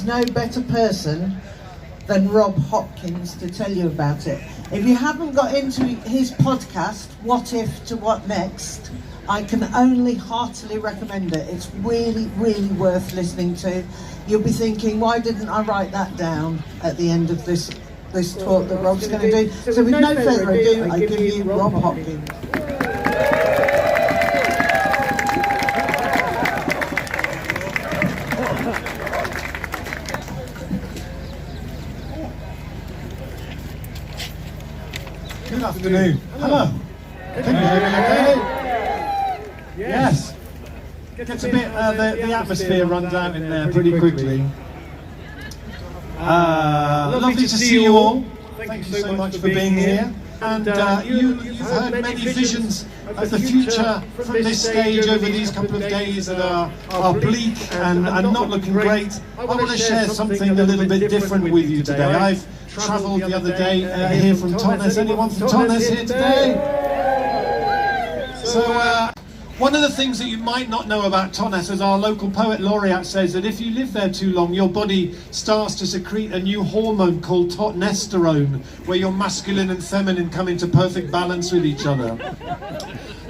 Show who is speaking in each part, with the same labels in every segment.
Speaker 1: There's no better person than Rob Hopkins to tell you about it. If you haven't got into his podcast, What If to What Next, I can only heartily recommend it. It's really, really worth listening to. You'll be thinking, why didn't I write that down at the end of this talk that Rob's going to do? So with no further ado, I give you Rob Hopkins.
Speaker 2: Good afternoon. Hello. Can you hear me okay? Yes. Gets a bit, the atmosphere runs out in there pretty quickly. Lovely to see you all. Thank you so much for being here. And you've heard many visions of the future from this stage over these couple of days that are bleak and not looking great. I want to share something a little bit different with you today. I've travelled the other day here from Totnes. Anyone from Totnes here today? So one of the things that you might not know about Totnes, as our local poet laureate says, that if you live there too long, your body starts to secrete a new hormone called totnesterone, where your masculine and feminine come into perfect balance with each other.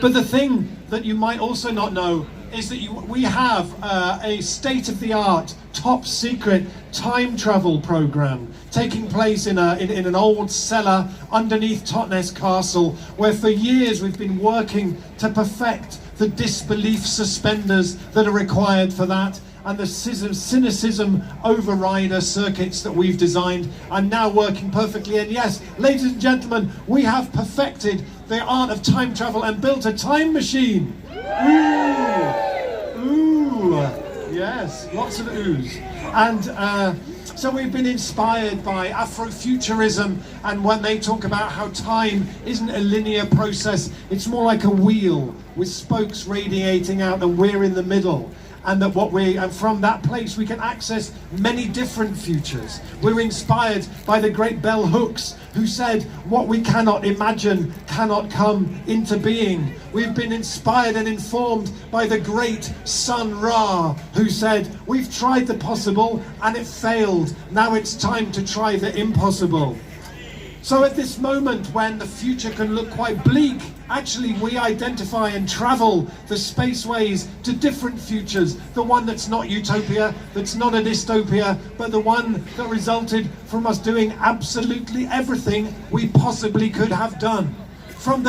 Speaker 2: But the thing that you might also not know is that we have a state-of-the-art, top-secret time travel program taking place in an old cellar underneath Totnes Castle, where for years we've been working to perfect the disbelief suspenders that are required for that, and the cynicism overrider circuits that we've designed are now working perfectly. And yes, ladies and gentlemen, we have perfected the art of time travel and built a time machine. Ooh, yes, lots of oohs. And so we've been inspired by Afrofuturism, and when they talk about how time isn't a linear process, it's more like a wheel with spokes radiating out and we're in the middle. And and from that place we can access many different futures. We're inspired by the great bell Hooks, who said, what we cannot imagine cannot come into being. We've been inspired and informed by the great Sun Ra, who said, we've tried the possible and it failed. Now it's time to try the impossible. So at this moment when the future can look quite bleak, actually we identify and travel the spaceways to different futures. The one that's not utopia, that's not a dystopia, but the one that resulted from us doing absolutely everything we possibly could have done. From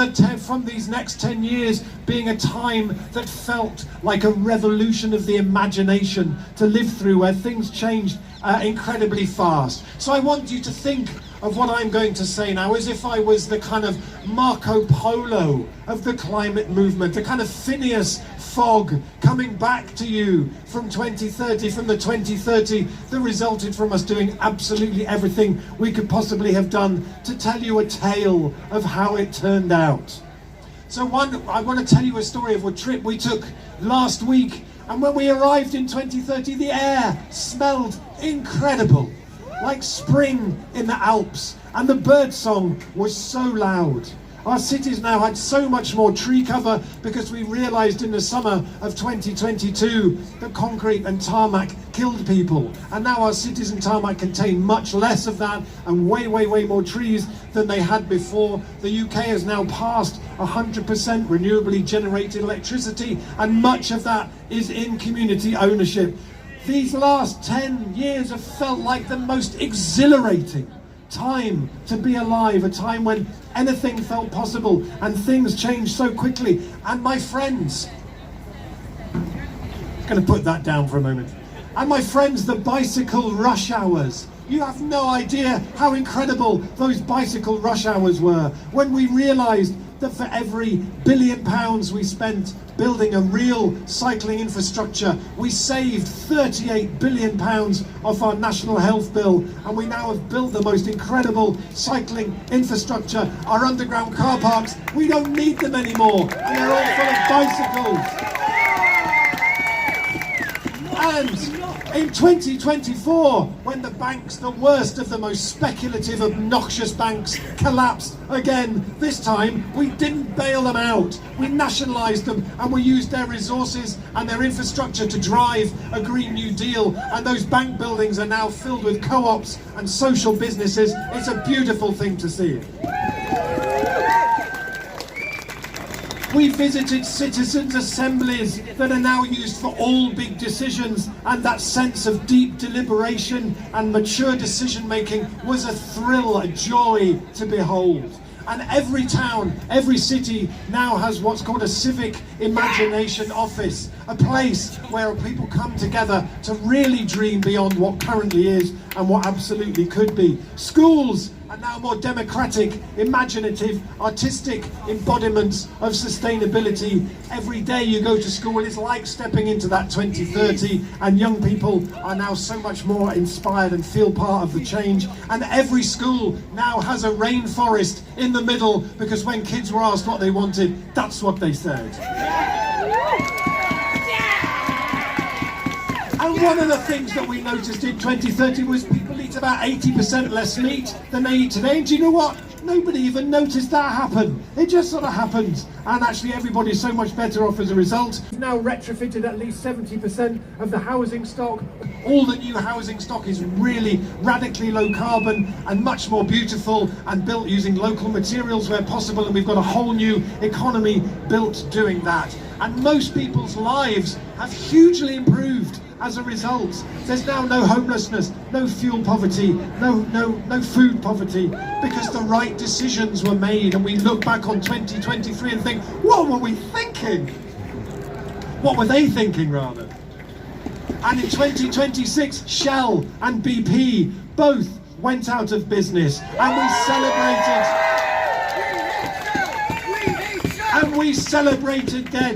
Speaker 2: these next 10 years being a time that felt like a revolution of the imagination to live through, where things changed incredibly fast. So I want you to think of what I'm going to say now as if I was the kind of Marco Polo of the climate movement, the kind of Phineas Fogg coming back to you from 2030, from the 2030 that resulted from us doing absolutely everything we could possibly have done to tell you a tale of how it turned out. So I want to tell you a story of a trip we took last week, and when we arrived in 2030, the air smelled incredible, like spring in the Alps, and the bird song was so loud. Our cities now had so much more tree cover because we realised in the summer of 2022 that concrete and tarmac killed people, and now our cities and tarmac contain much less of that and way more trees than they had before. The UK has now passed 100% renewably generated electricity, and much of that is in community ownership. These last 10 years have felt like the most exhilarating time to be alive, a time when anything felt possible and things changed so quickly. And my friends, I'm going to put that down for a moment. And my friends, the bicycle rush hours. You have no idea how incredible those bicycle rush hours were, when we realised that for every £1 billion we spent building a real cycling infrastructure, we saved £38 billion off our national health bill, and we now have built the most incredible cycling infrastructure. Our underground car parks, we don't need them anymore, and they're all full of bicycles. And In 2024, when the banks, the worst of the most speculative, obnoxious banks, collapsed again, this time we didn't bail them out. We nationalised them and we used their resources and their infrastructure to drive a Green New Deal. And those bank buildings are now filled with co-ops and social businesses. It's a beautiful thing to see. We visited citizens' assemblies that are now used for all big decisions, and that sense of deep deliberation and mature decision making was a thrill, a joy to behold. And every town, every city now has what's called a civic imagination office, a place where people come together to really dream beyond what currently is and what absolutely could be. Schools are now more democratic, imaginative, artistic embodiments of sustainability. Every day you go to school, it's like stepping into that 2030, and young people are now so much more inspired and feel part of the change. And every school now has a rainforest in the middle, because when kids were asked what they wanted, that's what they said. And one of the things that we noticed in 2030 was people eat about 80% less meat than they eat today. And do you know what? Nobody even noticed that happen. It just sort of happened. And actually everybody's so much better off as a result. We've now retrofitted at least 70% of the housing stock. All the new housing stock is really radically low carbon and much more beautiful and built using local materials where possible. And we've got a whole new economy built doing that. And most people's lives have hugely improved as a result. There's now no homelessness, no fuel poverty, no food poverty, because the right decisions were made. And we look back on 2023 and think, what were we thinking? What were they thinking, rather? And in 2026, Shell and BP both went out of business, and we celebrated their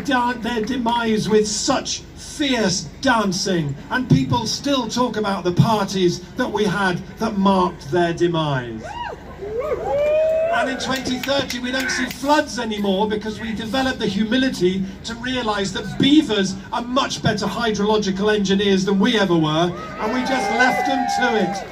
Speaker 2: demise with such fierce dancing, and people still talk about the parties that we had that marked their demise. And in 2030 we don't see floods anymore, because we developed the humility to realise that beavers are much better hydrological engineers than we ever were, and we just left them to it.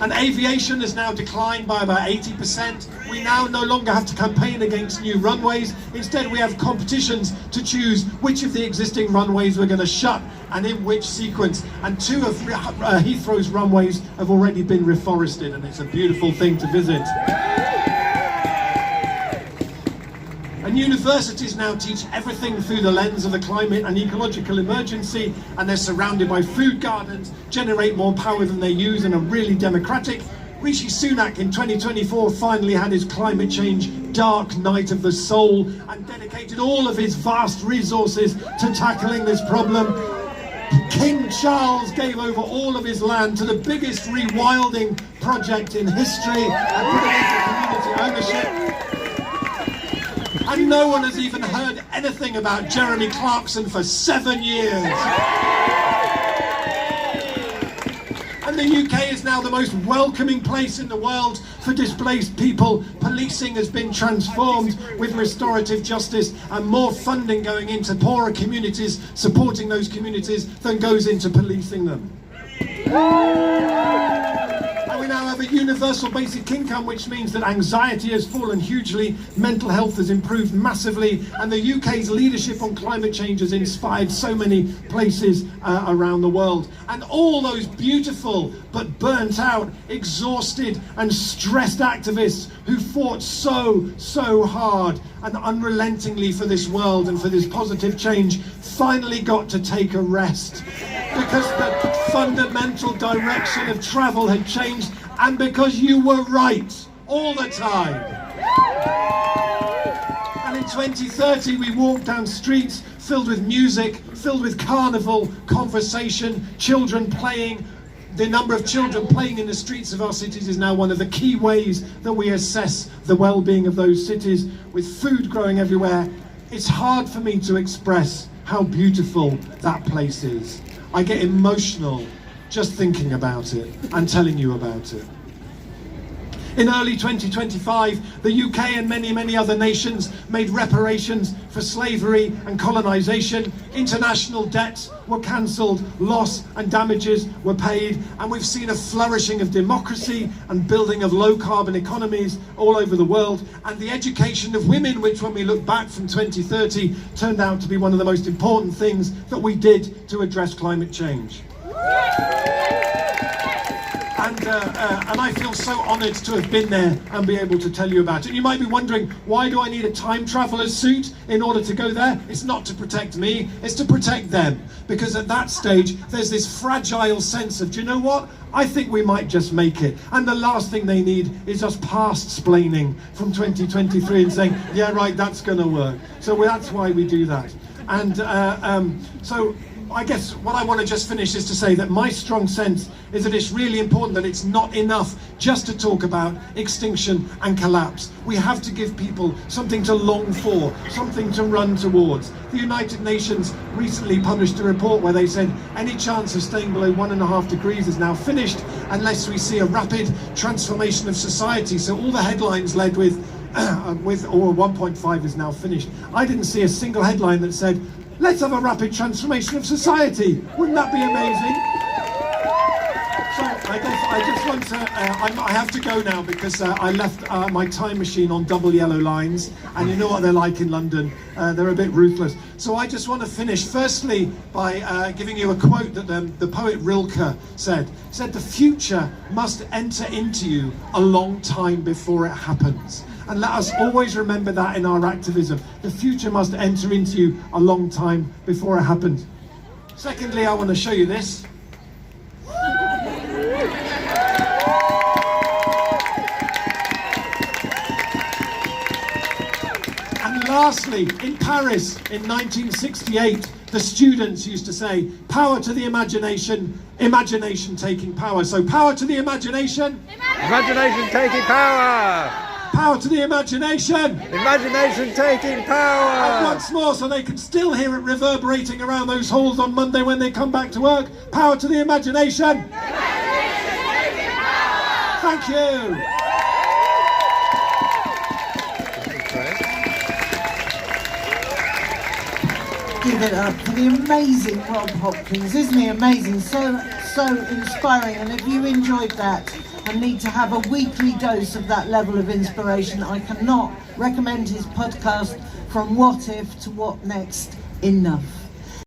Speaker 2: And aviation has now declined by about 80%. We now no longer have to campaign against new runways. Instead, we have competitions to choose which of the existing runways we're going to shut and in which sequence. And 2 of Heathrow's runways have already been reforested, and it's a beautiful thing to visit. And universities now teach everything through the lens of the climate and ecological emergency, and they're surrounded by food gardens, generate more power than they use, and are really democratic. Rishi Sunak in 2024 finally had his climate change dark night of the soul and dedicated all of his vast resources to tackling this problem. King Charles gave over all of his land to the biggest rewilding project in history and put it into community ownership. And no one has even heard anything about Jeremy Clarkson for 7 years. And the UK is now the most welcoming place in the world for displaced people. Policing has been transformed with restorative justice and more funding going into poorer communities, supporting those communities, than goes into policing them. And we now have a universal basic income, which means that anxiety has fallen hugely, mental health has improved massively, and the UK's leadership on climate change has inspired so many places around the world. And all those beautiful but burnt out, exhausted and stressed activists who fought so hard and unrelentingly for this world and for this positive change finally got to take a rest, because the fundamental direction of travel had changed, and because you were right all the time. And in 2030 we walked down streets filled with music, filled with carnival, conversation, children playing. The number of children playing in the streets of our cities is now one of the key ways that we assess the well-being of those cities, with food growing everywhere. It's hard for me to express how beautiful that place is. I get emotional just thinking about it and telling you about it. In early 2025, the UK and many other nations made reparations for slavery and colonisation. International debts were cancelled, loss and damages were paid, and we've seen a flourishing of democracy and building of low-carbon economies all over the world, and the education of women, which when we look back from 2030 turned out to be one of the most important things that we did to address climate change. And I feel so honoured to have been there and be able to tell you about it. You might be wondering, why do I need a time traveller's suit in order to go there? It's not to protect me, it's to protect them. Because at that stage, there's this fragile sense of, do you know what? I think we might just make it. And the last thing they need is us past-splaining from 2023 and saying, yeah, right, that's going to work. So that's why we do that. And so I guess what I want to just finish is to say that my strong sense is that it's really important that it's not enough just to talk about extinction and collapse. We have to give people something to long for, something to run towards. The United Nations recently published a report where they said any chance of staying below 1.5 degrees is now finished unless we see a rapid transformation of society. So all the headlines led with or 1.5 is now finished. I didn't see a single headline that said, let's have a rapid transformation of society. Wouldn't that be amazing? So I just want to, I have to go now because I left my time machine on double yellow lines, and you know what they're like in London. They're a bit ruthless. So I just want to finish firstly by giving you a quote that the poet Rilke said. He said, the future must enter into you a long time before it happens. And let us always remember that in our activism. The future must enter into you a long time before it happens. Secondly, I want to show you this. And lastly, in Paris in 1968, the students used to say, power to the imagination, imagination taking power. So power to the imagination.
Speaker 3: Imagination taking power.
Speaker 2: Power to the imagination!
Speaker 3: Imagination taking power!
Speaker 2: And once more, so they can still hear it reverberating around those halls on Monday when they come back to work. Power to the imagination!
Speaker 4: Imagination taking power!
Speaker 2: Thank you!
Speaker 1: Give it up for the amazing Rob Hopkins. Isn't he amazing? So inspiring. And if you enjoyed that and need to have a weekly dose of that level of inspiration, I cannot recommend his podcast, From What If to What Next, enough.